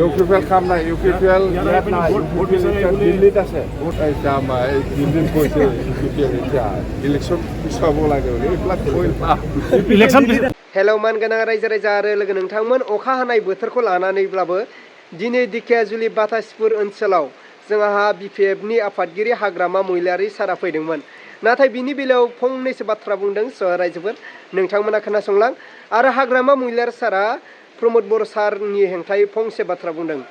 UPPL কাম নাই UPPL দিল্লীত আছে দিল্লীত কৈছে UPPL এতিয়া ইলেকশ্যন পিছাব লাগে এইবিলাক ইলেকশ্যন हेलौ मानगोनां रायजो राजा आरो लोगो नोंथांमोन अखा हानाय बोथोरखौ लानानैब्लाबो दिनै धेकियाजुलि बातासिपुर ओनसोलाव जोंहा BPF नि आफादगिरि हाग्रामा महिलारि सारा फैदोंमोन नाथाय बिनि बेलायाव फंनैसो बाथ्रा बुंदों रायजोफोर नोंथांमोना खोनासंलां आरो हाग्रामा महिलारि सारा प्रमोद बर' सारनि हेंथायै फंसे बाथ्रा बुंदों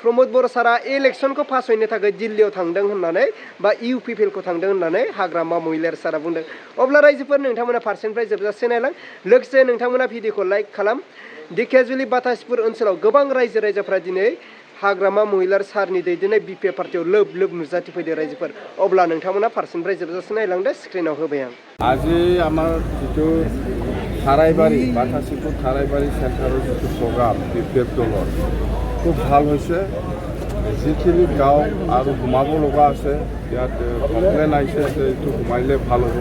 प्रमोद बर' सारा इलेक्शनखौ फासयनो थाखाय दिल्लीयाव थांदों होननानै बा UPPL खौ थांदों होननानै हाग्रामा महिलारि सारा बुंदों अब्ला रायजोफोर नोंथांमोना फारसेनिफ्राय जोबजासे नायलां लोगोसे नोंथांमोना भिडिअखौ लाइक खालाम धेकियाजुलि बातासिपुर ओनसोलाव गोबां रायजो राजाफ्रा दिनै हाग्रामा महिलारि सारनि दैदेननाय BPF पार्टियाव लोब लोब नुजाथिफैदों रायजोफोर अब्ला नोंथांमोना फारसेनिफ्राय जोबजासे नायलांदो स्क्रिनाव होबाय आं আজি আমাৰ যিটো থাৰাইবাৰী বাতাসিপুৰ থাৰাইবাৰী চেণ্টাৰৰ যিটো প্ৰগ্ৰাম BPF দলৰ খুব ভাল হৈছে যিখিনি গাঁও আৰু সোমাব লগা আছে ইয়াত কমপ্লেইন আহিছে যে এইটো সোমাইলে ভাল হ'ব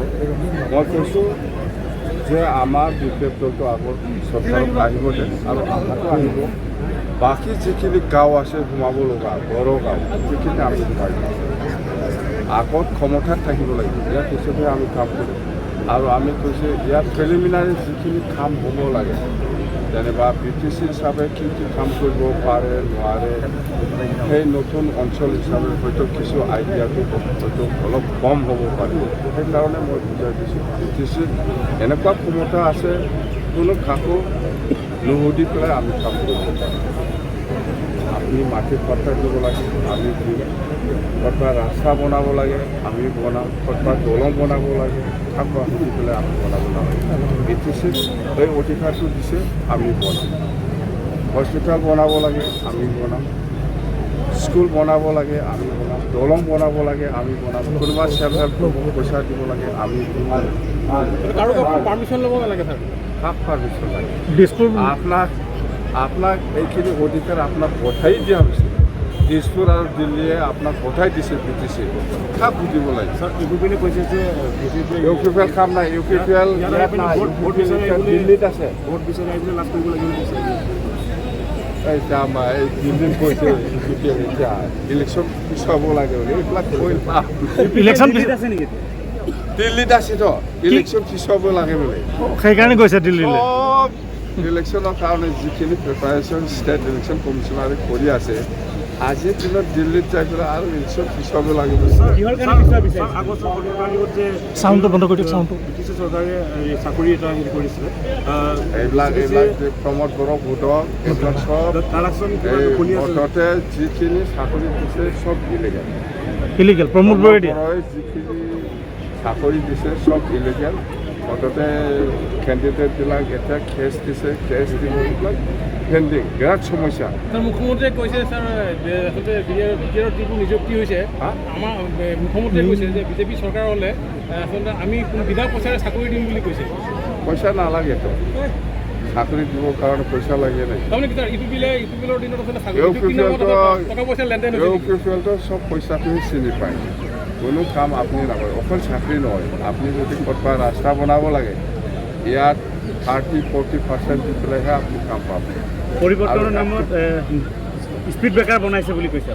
মই কৈছোঁ যে আমাৰ BPF দলটো আগৰ চৰকাৰত আহিব আৰু আমাকো আহিব বাকী যিখিনি গাঁও আছে সোমাব লগা বড়ো গাঁও যিখিনি আমি সোমাই আগত ক্ষমতাত থাকিব লাগিব ইয়াৰ পিছতহে আমি কাম কৰিম আৰু আমি কৈছোঁ ইয়াত প্ৰিলিমিনাৰী যিখিনি কাম হ'ব লাগে যেনিবা BTC হিচাপে কি কি কাম কৰিব পাৰে নোৱাৰে সেই নতুন অঞ্চল হিচাপে হয়তো কিছু আইডিয়াটো হয়তো অলপ কম হ'ব পাৰে সেইকাৰণে মই বুজাই দিছোঁ BTC এনেকুৱা ক্ষমতা আছে কোনো কাকো নুসুধি পেলাই আমি কাম কৰিব পাৰোঁ আপুনি মাটিৰ পট্টা দিব লাগে আমি দিম ক'ৰবাত ৰাস্তা বনাব লাগে আমি বনাম ক'ৰবাত দলং বনাব লাগে কাকো সুধি পেলাই আমি বনাব নালাগে BTC এই অধিকাৰটো দিছে আমি বনাম হস্পিটেল বনাব লাগে আমি বনাম স্কুল বনাব লাগে আমি বনাম দলং বনাব লাগে আমি বনাম কোনোবা চেল্ফ হেল্প গ্ৰুপক পইচা দিব লাগে আমি পাৰ্মিশ্যন ল'ব নালাগে ছাৰ কাক পাৰ্মিশ্যন লাগে আপোনাক এইখিনি অধিকাৰ আপোনাক পঠাই দিয়া হৈছে দিছপুৰ আৰু দিল্লীয়ে আপোনাক পঠাই দিছে BTC কাক বুজিব লাগে ছাৰ UPPL কৈছে যে UPPL কাম নাই UPPL দিল্লীত আছে ভোট বিচাৰি আহিবলৈ লাভ কৰিব লাগিব দিল্লীত কৈছে UPPL এতিয়া ইলেকশ্যন পিছাব লাগে এইবিলাক ইলেকশ্যন আছে নেকি দিল্লীত আছে তো ইলেকশ্যন পিছাব লাগে বোলে সেইকাৰণে গৈছে দিল্লীলৈ ইলেকশ্যনৰ কাৰণে যিখিনি প্ৰিপাৰেশ্যন ষ্টেট ইলেকশ্যন কমিশ্যনাৰে কৰি আছে আজিৰ দিনত দিল্লীত যাই পেলাই আৰু ইলেকশ্যন পিছাব লাগিব চাউণ্ডটো বন্ধ কৰি দিয়ক ব্ৰিটিছ চৰকাৰে চাকৰি এটা হেৰি কৰিছিলে এইবিলাক প্ৰমোদ বড়ো ভোটক এইবিলাক চব মুঠতে যিখিনি চাকৰি দিছে চব ইলিগেল প্ৰমোদ বড়োৱে যিখিনি চাকৰি দিছে চব ইলিগেল মুঠতে কেণ্ডিডেটবিলাক এতিয়া কেছ দিছে কেছ দিব এইবিলাক পেণ্ডিং বিৰাট সমস্যা মুখ্যমন্ত্ৰীয়ে কৈছে ছাৰ আচলতে BPLৰ যিটো নিযুক্তি হৈছে আমাৰ মুখ্যমন্ত্ৰীয়ে কৈছে যে বিজেপি চৰকাৰ হ'লে আচলতে আমি বিনা পইচাৰে চাকৰি দিম বুলি কৈছে পইচা নালাগেতো চাকৰি দিবৰ কাৰণে পইচা লাগে নাই UPPLৰ দিনত UPPLটো চব পইচাটোহে চিনি পায় কোনো কাম আপুনি নকৰে অকল চাকৰি নহয় আপুনি যদি ক'ৰবাত ৰাস্তা বনাব লাগে ইয়াত 30-40% দি পেলাইহে আপুনি কাম পাব পৰিৱৰ্তনৰ নামত স্পীড ব্ৰেকাৰ বনাইছে বুলি কৈছে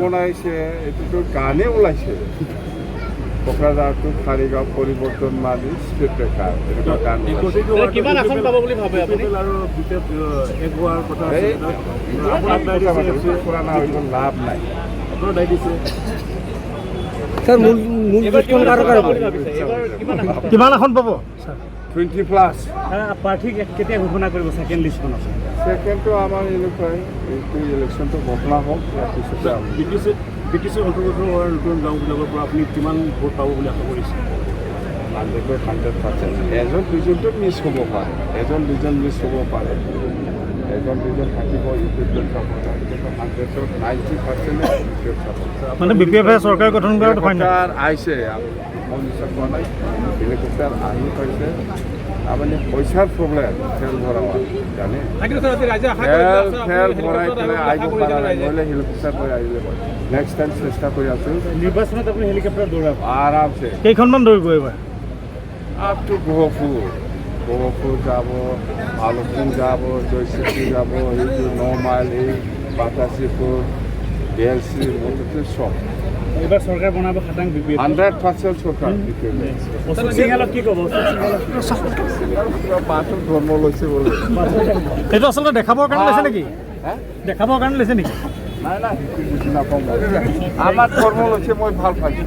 বনাইছে এইটোতো গানে ওলাইছে কোকৰাঝাৰটো খাৰিগাঁও পৰিৱৰ্তন মানি স্পীড ব্ৰেকাৰ এনেকুৱা গান কিমান আসন পাব বুলি ভাবে আপুনি আৰু এক হোৱাৰ কথা লাভ নাই আপোনাৰ দায় দিছে স্যাৰ কিমান আসন পাব 20+ প্ৰাৰ্থী কেতিয়া ঘোষণা কৰিব সেকেন্ড লিষ্টখন আছে সেকেন্ডটো আমাৰ এনেকুৱাই এইটো ইলেকশ্যনটো ঘোষণা হওক তাৰপিছতে BTC অন্তৰ্গত হোৱা নতুন গাঁওবিলাকৰ পৰা আপুনি কিমান ভোট পাব বুলি আশা কৰিছে 100% এজন দুজনটো মিছ হ'ব পাৰে এজন দুজন মিছ হ'ব পাৰে এজন দুজন থাকিব UPPL মানে BPF চৰকাৰ গঠন কৰাৰ আহিছে মই নিশ্চয় কোৱা নাই হেলিকপ্টাৰ আহি পাইছে আপুনি পইচাৰ প্ৰব্লেম তেল ভৰাব জানে তেল ভৰাই পেলাই আহিব পৰা নাই নহ'লে হেলিকপ্টাৰ লৈ আহিলে নেক্সট টাইম চেষ্টা কৰি আছোঁ নিৰ্বাচনত আপুনি হেলিকপ্টাৰ দৌৰাব আৰামছে কেইখনমান দৌৰিব এইবাৰ আপ টু গহপুৰ গহপুৰ যাব, ভালুকপুং যাব, জয়চিতি যাব, এইটো 9 মাইল, এই বাটাসিপুৰ, BLC, মুঠতে চব। এইবাৰ চৰকাৰ বনাব খাটাং BPF 100% চৰকাৰ BPF। অশোক সিংহালক কি ক'ব? বাছৰ ধৰ্ম লৈছে বোলে। এইটো আচলতে দেখাবৰ কাৰণে লৈছে নেকি? হা? দেখাবৰ কাৰণে লৈছে নেকি? নাই নাই, সেইটো বুজি নাপাওঁ মই। আমাৰ ধৰ্ম লৈছে মই ভাল পাইছোঁ।